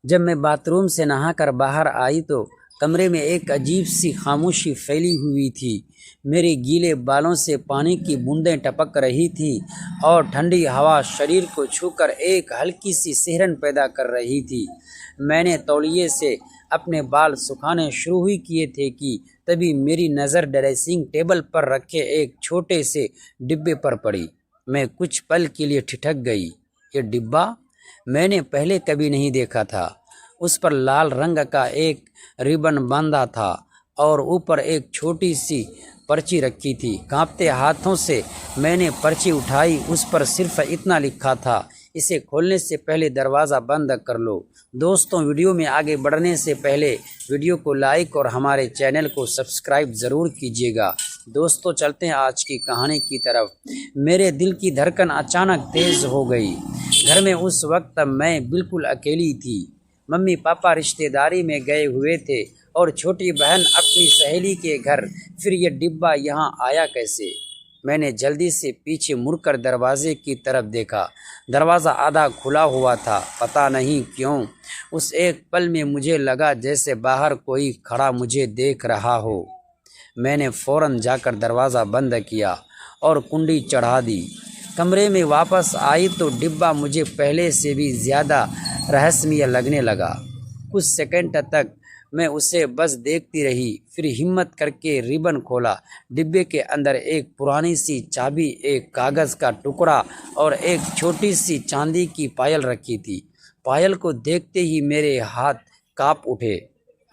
जब मैं बाथरूम से नहाकर बाहर आई तो कमरे में एक अजीब सी खामोशी फैली हुई थी। मेरे गीले बालों से पानी की बूंदें टपक रही थी और ठंडी हवा शरीर को छूकर एक हल्की सी सिहरन पैदा कर रही थी। मैंने तौलिए से अपने बाल सुखाने शुरू ही किए थे कि तभी मेरी नज़र ड्रेसिंग टेबल पर रखे एक छोटे से डिब्बे पर पड़ी। मैं कुछ पल के लिए ठिठक गई। ये डिब्बा मैंने पहले कभी नहीं देखा था। उस पर लाल रंग का एक रिबन बांधा था और ऊपर एक छोटी सी पर्ची रखी थी। कांपते हाथों से मैंने पर्ची उठाई। उस पर सिर्फ इतना लिखा था, इसे खोलने से पहले दरवाज़ा बंद कर लो। दोस्तों, वीडियो में आगे बढ़ने से पहले वीडियो को लाइक और हमारे चैनल को सब्सक्राइब ज़रूर कीजिएगा। दोस्तों, चलते हैं आज की कहानी की तरफ। मेरे दिल की धड़कन अचानक तेज़ हो गई। घर में उस वक्त मैं बिल्कुल अकेली थी। मम्मी पापा रिश्तेदारी में गए हुए थे और छोटी बहन अपनी सहेली के घर। फिर ये डिब्बा यहाँ आया कैसे? मैंने जल्दी से पीछे मुड़कर दरवाजे की तरफ देखा। दरवाज़ा आधा खुला हुआ था। पता नहीं क्यों उस एक पल में मुझे लगा जैसे बाहर कोई खड़ा मुझे देख रहा हो। मैंने फ़ौरन जाकर दरवाज़ा बंद किया और कुंडी चढ़ा दी। कमरे में वापस आई तो डिब्बा मुझे पहले से भी ज़्यादा रहस्यमय लगने लगा। कुछ सेकंड तक मैं उसे बस देखती रही, फिर हिम्मत करके रिबन खोला। डिब्बे के अंदर एक पुरानी सी चाबी, एक कागज़ का टुकड़ा और एक छोटी सी चांदी की पायल रखी थी। पायल को देखते ही मेरे हाथ कांप उठे।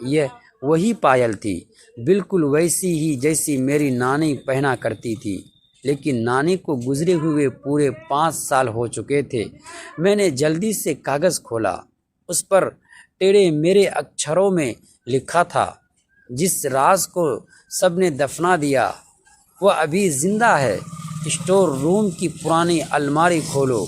यह वही पायल थी, बिल्कुल वैसी ही जैसी मेरी नानी पहना करती थी। लेकिन नानी को गुजरे हुए पूरे 5 साल हो चुके थे। मैंने जल्दी से कागज़ खोला। उस पर टेढ़े मेरे अक्षरों में लिखा था, जिस राज को सबने दफना दिया वह अभी ज़िंदा है। स्टोर रूम की पुरानी अलमारी खोलो।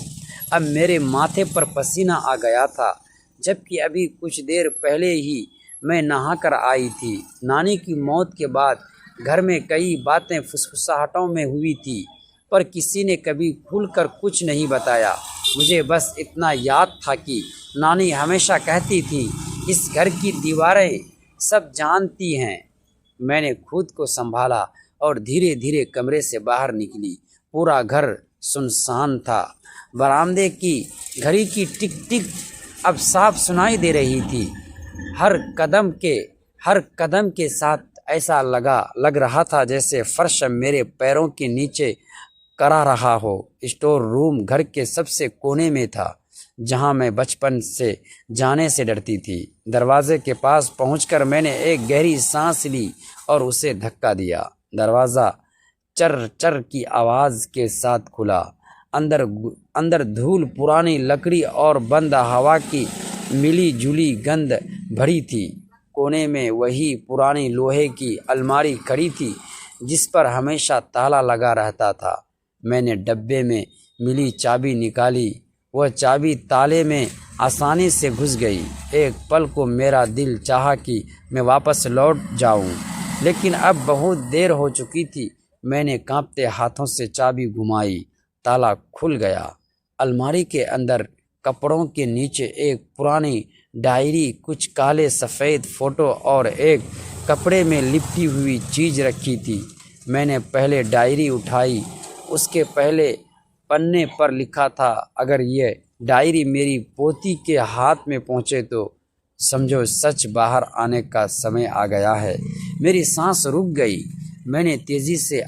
अब मेरे माथे पर पसीना आ गया था, जबकि अभी कुछ देर पहले ही मैं नहाकर आई थी। नानी की मौत के बाद घर में कई बातें फुसफुसाहटों में हुई थी, पर किसी ने कभी खुलकर कुछ नहीं बताया। मुझे बस इतना याद था कि नानी हमेशा कहती थी, इस घर की दीवारें सब जानती हैं। मैंने खुद को संभाला और धीरे धीरे कमरे से बाहर निकली। पूरा घर सुनसान था। बरामदे की घड़ी की टिक टिक अब साफ सुनाई दे रही थी। हर कदम के साथ ऐसा लग रहा था जैसे फर्श मेरे पैरों के नीचे करा रहा हो। स्टोर रूम घर के सबसे कोने में था, जहां मैं बचपन से जाने से डरती थी। दरवाजे के पास पहुंचकर मैंने एक गहरी सांस ली और उसे धक्का दिया। दरवाज़ा चर चर की आवाज़ के साथ खुला। अंदर धूल, पुरानी लकड़ी और बंद हवा की मिली जुली गंध भरी थी। कोने में वही पुरानी लोहे की अलमारी खड़ी थी, जिस पर हमेशा ताला लगा रहता था। मैंने डब्बे में मिली चाबी निकाली। वह चाबी ताले में आसानी से घुस गई। एक पल को मेरा दिल चाहा कि मैं वापस लौट जाऊं, लेकिन अब बहुत देर हो चुकी थी। मैंने कांपते हाथों से चाबी घुमाई। ताला खुल गया। अलमारी के अंदर कपड़ों के नीचे एक पुरानी डायरी, कुछ काले सफ़ेद फ़ोटो और एक कपड़े में लिपटी हुई चीज़ रखी थी। मैंने पहले डायरी उठाई। उसके पहले पन्ने पर लिखा था, अगर ये डायरी मेरी पोती के हाथ में पहुँचे तो समझो सच बाहर आने का समय आ गया है। मेरी सांस रुक गई। मैंने तेज़ी से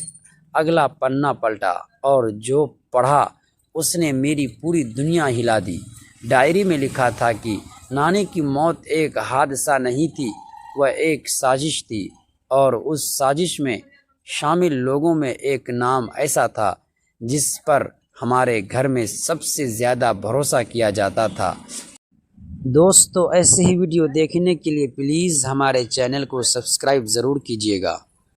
अगला पन्ना पलटा और जो पढ़ा उसने मेरी पूरी दुनिया हिला दी। डायरी में लिखा था कि नानी की मौत एक हादसा नहीं थी, वह एक साजिश थी, और उस साजिश में शामिल लोगों में एक नाम ऐसा था जिस पर हमारे घर में सबसे ज़्यादा भरोसा किया जाता था। दोस्तों, ऐसे ही वीडियो देखने के लिए प्लीज़ हमारे चैनल को सब्सक्राइब ज़रूर कीजिएगा।